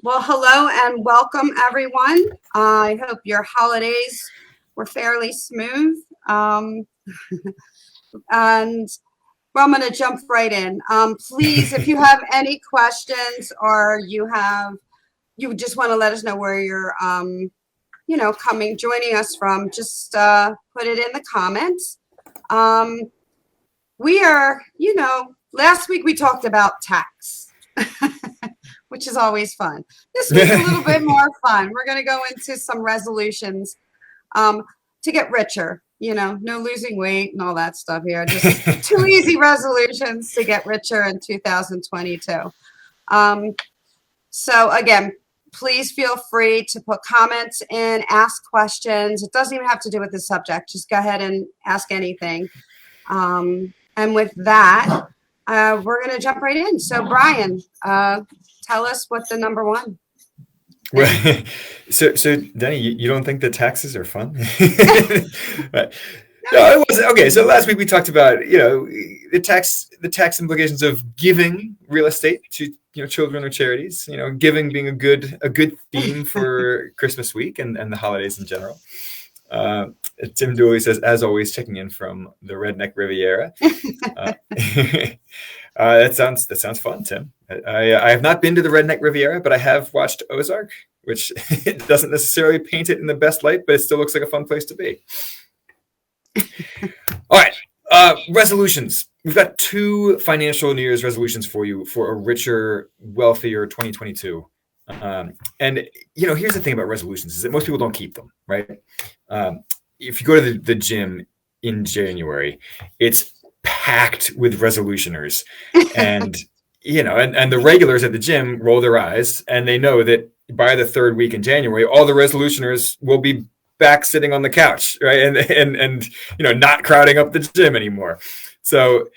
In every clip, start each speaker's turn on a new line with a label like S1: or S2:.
S1: Well, hello and welcome, everyone. I hope your holidays were fairly smooth. And well, I'm going to jump right in. Please, if you have any questions or you just want to let us know where you're, joining us from, just put it in the comments. Last week we talked about tax. Which is always fun. This week's a little bit more fun. We're going to go into some resolutions to get richer. No losing weight and all that stuff here. Just 2 easy resolutions to get richer in 2022. So again, please feel free to put comments in, ask questions. It doesn't even have to do with the subject. Just go ahead and ask anything. And with that, we're going to jump right in. So Brian, tell us what the number one.
S2: Well, so Denny, you don't think the taxes are fun? Right. No, it wasn't. Okay, so last week we talked about the tax implications of giving real estate to children or charities. Giving being a good theme for Christmas week and the holidays in general. Tim Dooley says, as always, checking in from the Redneck Riviera. That sounds fun, Tim. I have not been to the Redneck Riviera, but I have watched Ozark, which it doesn't necessarily paint it in the best light, but it still looks like a fun place to be. All right, resolutions. We've got 2 financial New Year's resolutions for you for a richer, wealthier 2022. And here's the thing about resolutions is that most people don't keep them, right? If you go to the gym in January, it's packed with resolutioners, and and the regulars at the gym roll their eyes, and they know that by the 3rd week in January, all the resolutioners will be back sitting on the couch, right? And not crowding up the gym anymore. So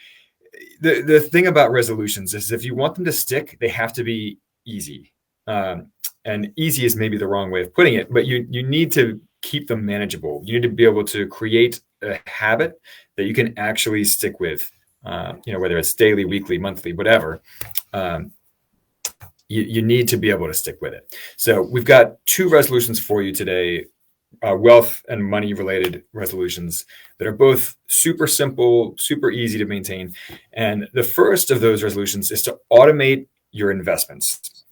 S2: the thing about resolutions is if you want them to stick, they have to be easy. And easy is maybe the wrong way of putting it, but you need to keep them manageable. You need to be able to create a habit that you can actually stick with, whether it's daily, weekly, monthly, whatever. You need to be able to stick with it. So we've got 2 resolutions for you today, wealth and money related resolutions that are both super simple, super easy to maintain. And the first of those resolutions is to automate your investments,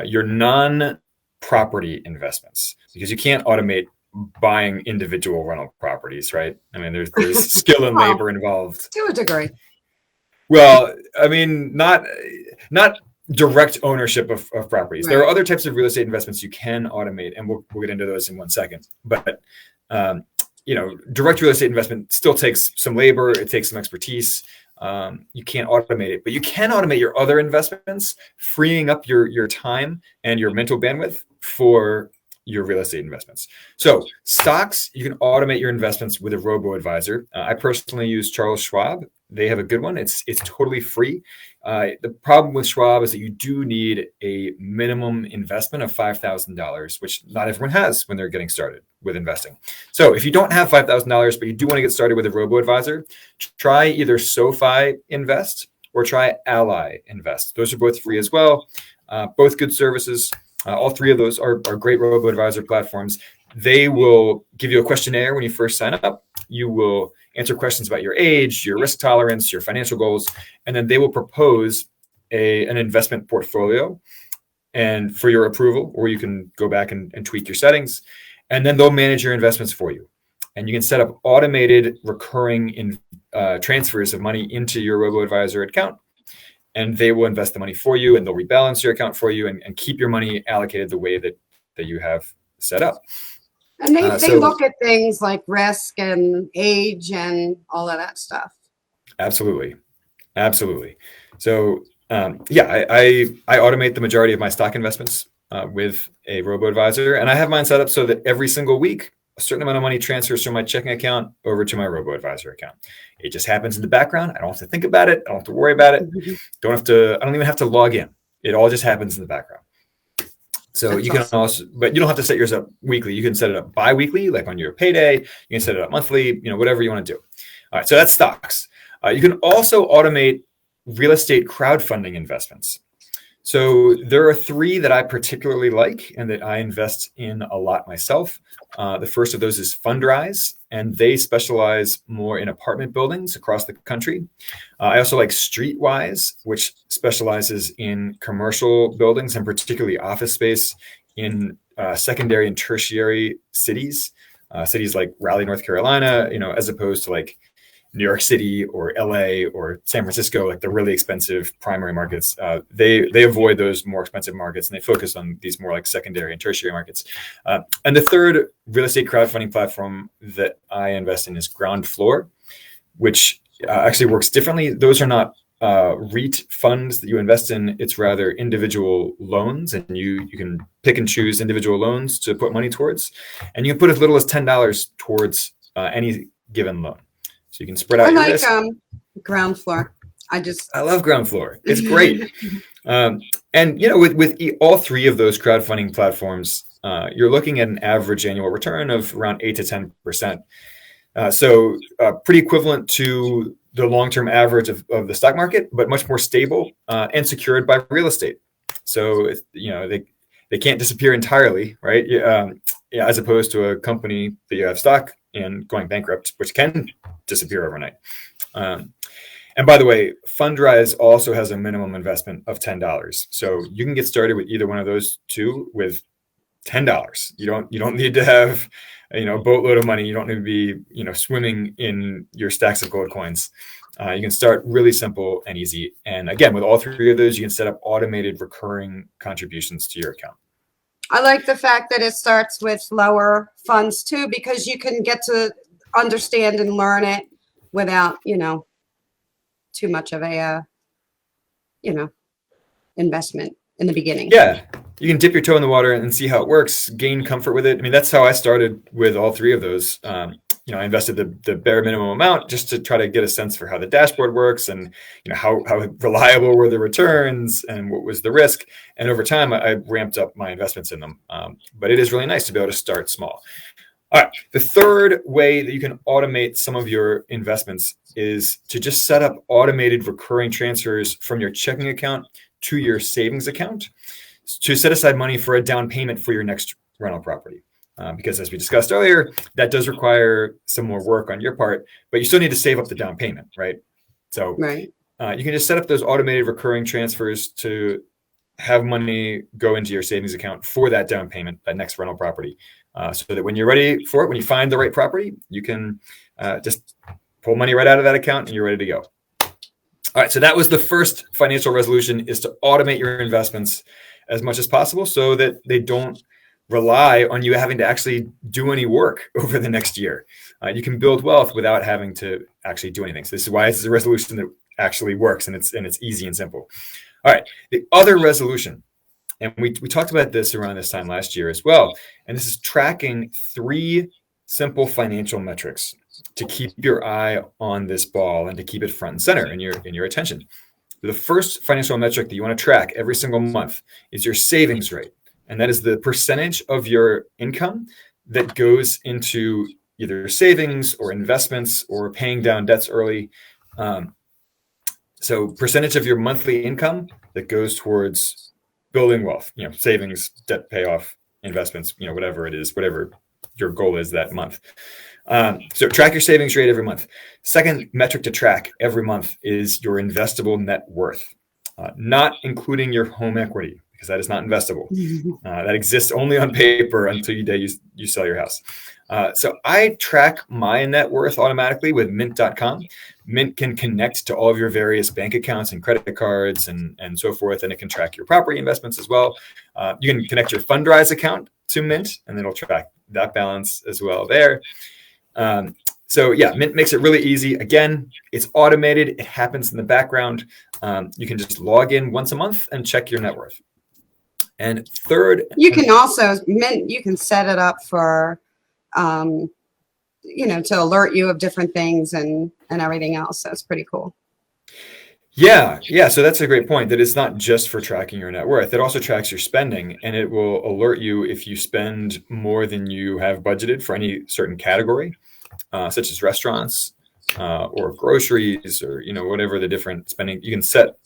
S2: your non-property investments, because you can't automate buying individual rental properties, right? I mean, there's skill and labor involved.
S1: To a degree.
S2: Well, I mean, not direct ownership of properties. Right. There are other types of real estate investments you can automate, and we'll get into those in 1 second. But direct real estate investment still takes some labor. It takes some expertise. You can't automate it, but you can automate your other investments, freeing up your time and your mental bandwidth for your real estate investments. So stocks, you can automate your investments with a Robo advisor. I personally use Charles Schwab. They have a good one. It's totally free. The problem with Schwab is that you do need a minimum investment of $5,000, which not everyone has when they're getting started with investing. So if you don't have $5,000, but you do want to get started with a Robo advisor, try either SoFi Invest or try Ally Invest. Those are both free as well. Both good services. All 3 of those are great Robo advisor platforms. They will give you a questionnaire when you first sign up. You will answer questions about your age, your risk tolerance, your financial goals, and then they will propose an investment portfolio and for your approval, or you can go back and tweak your settings, and then they'll manage your investments for you. And you can set up automated recurring transfers of money into your Robo-Advisor account, and they will invest the money for you, and they'll rebalance your account for you and keep your money allocated the way that you have set up.
S1: And they look at things like risk and age and all of that stuff.
S2: Absolutely. So I automate the majority of my stock investments with a Robo-Advisor, and I have mine set up so that every single week a certain amount of money transfers from my checking account over to my Robo-Advisor account. It just happens in the background. I don't have to think about it. I don't have to worry about it. I don't even have to log in. It all just happens in the background. So that's awesome. Also, but you don't have to set yours up weekly. You can set it up bi-weekly, like on your payday. You can set it up monthly, whatever you want to do. All right. So that's stocks. You can also automate real estate crowdfunding investments. So there are three that I particularly like and that I invest in a lot myself. The first of those is Fundrise, and they specialize more in apartment buildings across the country. I also like Streetwise, which specializes in commercial buildings and particularly office space in secondary and tertiary cities, cities like Raleigh, North Carolina, as opposed to like New York City or LA or San Francisco, like the really expensive primary markets. They avoid those more expensive markets and they focus on these more like secondary and tertiary markets. And the third real estate crowdfunding platform that I invest in is Ground Floor, which actually works differently. Those are not REIT funds that you invest in. It's rather individual loans, and you can pick and choose individual loans to put money towards, and you can put as little as $10 towards any given loan. So you can spread out your risk.
S1: Ground Floor.
S2: I love Ground Floor. It's great. And with all three of those crowdfunding platforms, you're looking at an average annual return of around 8 to 10%. So pretty equivalent to the long-term average of the stock market, but much more stable and secured by real estate. So they can't disappear entirely, right? As opposed to a company that you have stock in going bankrupt, which can disappear overnight. And by the way, Fundrise also has a minimum investment of $10. So you can get started with either one of those two with $10. You don't need to have a boatload of money. You don't need to be swimming in your stacks of gold coins. You can start really simple and easy. And again, with all three of those, you can set up automated recurring contributions to your account.
S1: I like the fact that it starts with lower funds too, because you can get to understand and learn it without, too much of a, investment in the beginning.
S2: Yeah, you can dip your toe in the water and see how it works, gain comfort with it. I mean, that's how I started with all three of those. I invested the bare minimum amount just to try to get a sense for how the dashboard works and how reliable were the returns and what was the risk. And over time, I ramped up my investments in them. But it is really nice to be able to start small. All right. The third way that you can automate some of your investments is to just set up automated recurring transfers from your checking account to your savings account to set aside money for a down payment for your next rental property. Because as we discussed earlier, that does require some more work on your part, but you still need to save up the down payment, right? So you can just set up those automated recurring transfers to have money go into your savings account for that down payment, that next rental property. So that when you're ready for it, when you find the right property, you can just pull money right out of that account and you're ready to go. All right, so that was the first financial resolution, is to automate your investments as much as possible so that they don't rely on you having to actually do any work over the next year. You can build wealth without having to actually do anything. So this is why this is a resolution that actually works, and it's easy and simple. All right, the other resolution, and we talked about this around this time last year as well, and this is tracking 3 simple financial metrics to keep your eye on this ball and to keep it front and center in your attention. The first financial metric that you want to track every single month is your savings rate. And that is the percentage of your income that goes into either savings or investments or paying down debts early. So percentage of your monthly income that goes towards building wealth, savings, debt payoff, investments, whatever it is, whatever your goal is that month. So track your savings rate every month. Second metric to track every month is your investable net worth, not including your home equity, because that is not investable. That exists only on paper until you sell your house. So I track my net worth automatically with mint.com. Mint can connect to all of your various bank accounts and credit cards and so forth, and it can track your property investments as well. You can connect your Fundrise account to Mint, and it'll track that balance as well there. So yeah, Mint makes it really easy. Again, it's automated. It happens in the background. You can just log in once a month and check your net worth. And third,
S1: you can also you can set it up for, to alert you of different things and everything else. So it's pretty cool.
S2: Yeah. So that's a great point, that it's not just for tracking your net worth. It also tracks your spending, and it will alert you if you spend more than you have budgeted for any certain category, such as restaurants, or groceries, or whatever the different spending. You can set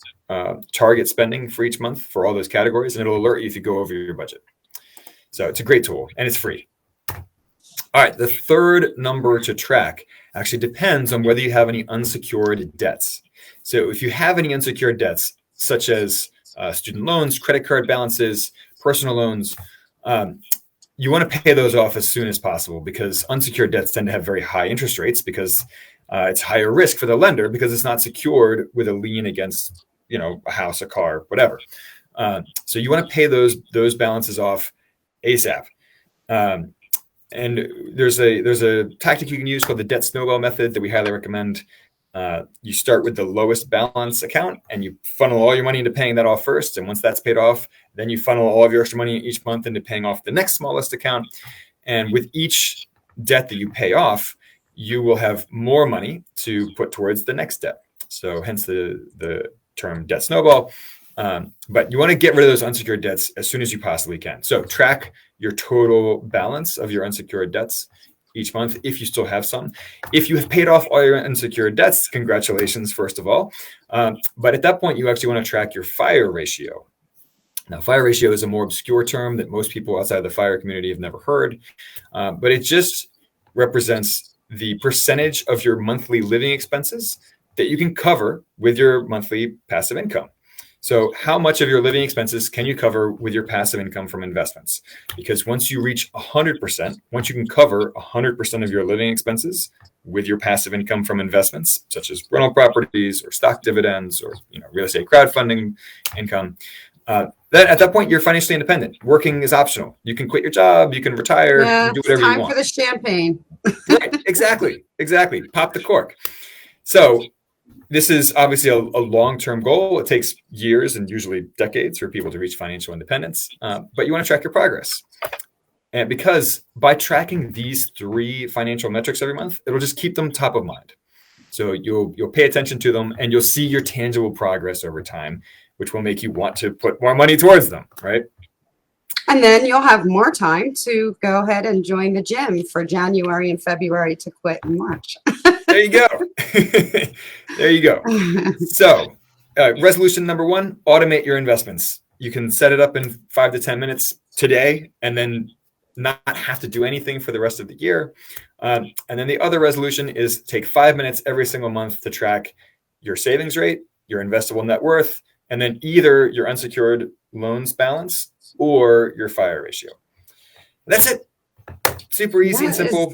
S2: target spending for each month for all those categories, and it'll alert you if you go over your budget. So it's a great tool, and it's free. All right, the third number to track actually depends on whether you have any unsecured debts. So if you have any unsecured debts, such as student loans, credit card balances, personal loans, you want to pay those off as soon as possible, because unsecured debts tend to have very high interest rates, because it's higher risk for the lender because it's not secured with a lien against, a house, a car, whatever. So you want to pay those balances off ASAP. And there's a tactic you can use called the debt snowball method that we highly recommend. You start with the lowest balance account and you funnel all your money into paying that off first. And once that's paid off, then you funnel all of your extra money each month into paying off the next smallest account. And with each debt that you pay off, you will have more money to put towards the next debt. So hence the term debt snowball. But you want to get rid of those unsecured debts as soon as you possibly can. So track your total balance of your unsecured debts each month, if you still have some. If you have paid off all your unsecured debts, congratulations, first of all. But at that point, you actually want to track your fire ratio. Now, fire ratio is a more obscure term that most people outside of the fire community have never heard, but it just represents the percentage of your monthly living expenses that you can cover with your monthly passive income. So how much of your living expenses can you cover with your passive income from investments? Because once you reach 100%, once you can cover 100% of your living expenses with your passive income from investments, such as rental properties or stock dividends or real estate crowdfunding income, then at that point you're financially independent. Working is optional. You can quit your job, you can retire, you can do whatever you want.
S1: Time for the champagne.
S2: Right, exactly. Pop the cork. So this is obviously a long-term goal. It takes years and usually decades for people to reach financial independence, but you want to track your progress. And because by tracking these 3 financial metrics every month, it'll just keep them top of mind. So you'll pay attention to them and you'll see your tangible progress over time, which will make you want to put more money towards them, right?
S1: And then you'll have more time to go ahead and join the gym for January and February to quit in March.
S2: There you go. There you go. So resolution number 1, automate your investments. You can set it up in 5 to 10 minutes today and then not have to do anything for the rest of the year. And then the other resolution is take 5 minutes every single month to track your savings rate, your investable net worth, and then either your unsecured loans balance or your fire ratio. That's it. Super easy and simple.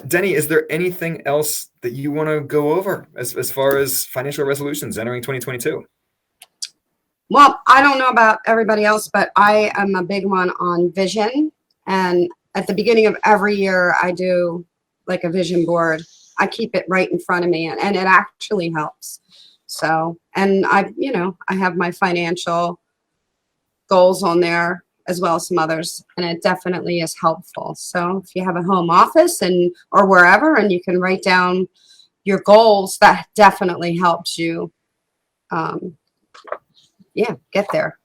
S2: Denny, is there anything else that you want to go over as far as financial resolutions entering 2022?
S1: Well, I don't know about everybody else, but I am a big one on vision. And at the beginning of every year, I do like a vision board. I keep it right in front of me, and it actually helps. So, and I have my financial goals on there as well as some others, and it definitely is helpful. So if you have a home office or wherever, and you can write down your goals, that definitely helps you get there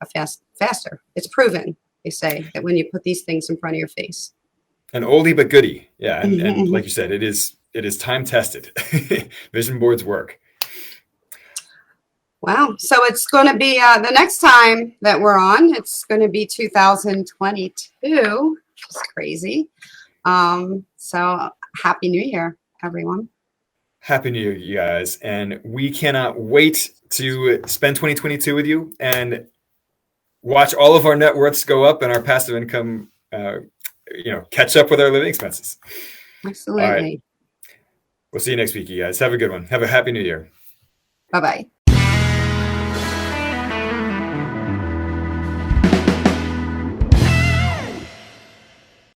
S1: faster. It's proven, they say, that when you put these things in front of your face.
S2: An oldie but goodie. Yeah. And like you said, it is time tested. Vision boards work.
S1: Wow. So it's going to be the next time that we're on, it's going to be 2022, which is crazy. So happy New Year, everyone.
S2: Happy New Year, you guys. And we cannot wait to spend 2022 with you and watch all of our net worths go up and our passive income, catch up with our living expenses.
S1: Absolutely.
S2: All right. We'll see you next week, you guys. Have a good one. Have a happy New Year.
S1: Bye-bye.